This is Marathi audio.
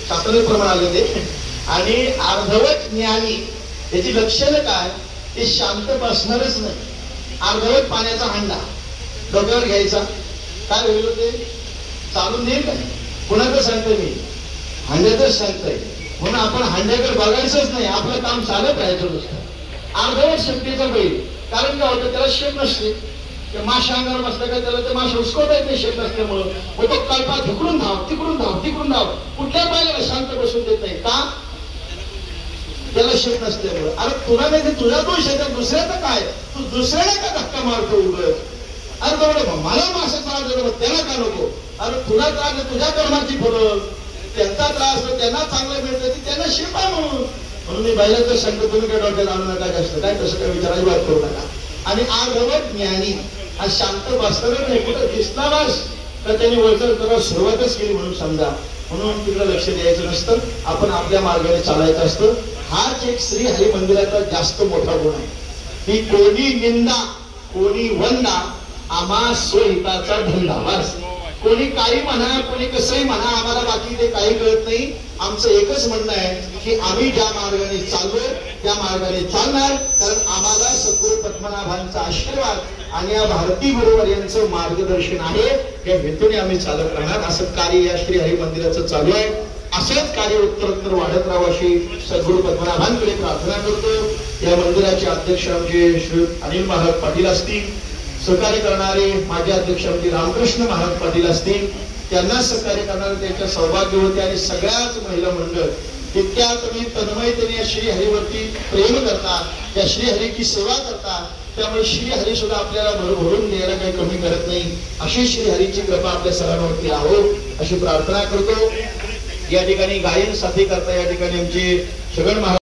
शास्त्राप्रमाणे आले ते. आणि अर्धवट ज्ञानी याची लक्षणं काय, ते शांत बसणारच नाही. अर्धवट पाण्याचा हांडा डोक्यावर घ्यायचा, काय होईल ते चालून देईल काय? कुणाचं सांगतोय मी? हांड्यातच सांगतोय. म्हणून आपण हांड्याकडे बघायचंच नाही, आपलं काम चालत राहायचं नुसतं. अर्धवट शक्तीचा बैल, कारण काय होतं, त्याला शेप नसते. माशा अंगावर बसला का त्याला ते माशा उचकवता येत नाही शेप नसल्यामुळं. मग तो कल्पा तिकडून धाव तिकडून धाव तिकडून धाव, कुठल्या बैलाला शांत बसून देत नाही. का? त्याला शेप नसल्यामुळं. अरे तुला नाही, तुझा दोष आहे, दुसऱ्याचा काय? तू दुसऱ्याला का धक्का मारतो उगत? अरे बरोबर, मला मासा त्रास देतो त्याला का नको? अरे तुला त्रास आहे, तुझ्या कर्माची फरक, त्यांचा त्रास त्यांना चांगलं मिळतं, त्यांना शेप आहे म्हणून मी बैलाचं सांगतो, तुम्ही काय डॉक्टर आणू नका जास्त, काय तसं काय विचारायची बात करू नका. आणि अर्धवट ज्ञानी हा शांत बसणार नाही. कुठं दिसला बस तर त्यांनी वळचल करायला सुरुवातच केली म्हणून समजा. म्हणून तिकडे लक्ष द्यायचं नसतं, आपण आपल्या मार्गाने चालायचं असतं. हाच एक श्री हरी मंदिराचा जास्त मोठा गुण आहे की कोणी निंदा कोणी वंदा आम्हा स्वहिताचा धंदा. बस कोणी काही म्हणा, कोणी कसंही म्हणा, आम्हाला बाकी ते काही कळत नाही. आमचं एकच म्हणणं आहे की आम्ही ज्या मार्गाने चाललोय त्या मार्गाने चालणार, कारण आम्हाला सद्गुरू पद्मनाभांचा आशीर्वाद आणि या भारती बरोबर यांचं मार्गदर्शन आहे. या हेतूने आम्ही चालत राहणार. असं कार्य या श्री हरी मंदिराचं चालू आहे. असंच कार्य उत्तरोत्तर वाढत राहावं अशी सद्गुरू पद्मनाभांकडे प्रार्थना करतो. या मंदिराचे अध्यक्ष आमचे श्री अनिल महाराज पाटील असतील, सहकार्य करणारे माझे अध्यक्ष आमचे रामकृष्ण महाराज पाटील असतील, त्यांना सहकार्य करणारे त्यांच्या सौभाग्यवती आणि सगळ्याच महिला मंडळ इतक्या तुम्ही तन्मयतेने श्री हरीवरती प्रेम करता, त्या श्री हरीची सेवा करता. त्यामुळे श्री हरी सुद्धा आपल्याला भरभरून द्यायला काही कमी करत नाही. अशी श्री हरीची कृपा आपल्या सर्वांवरती राहो अशी प्रार्थना करतो. या ठिकाणी गायन साथी करता या ठिकाणी आमचे छगन महाराज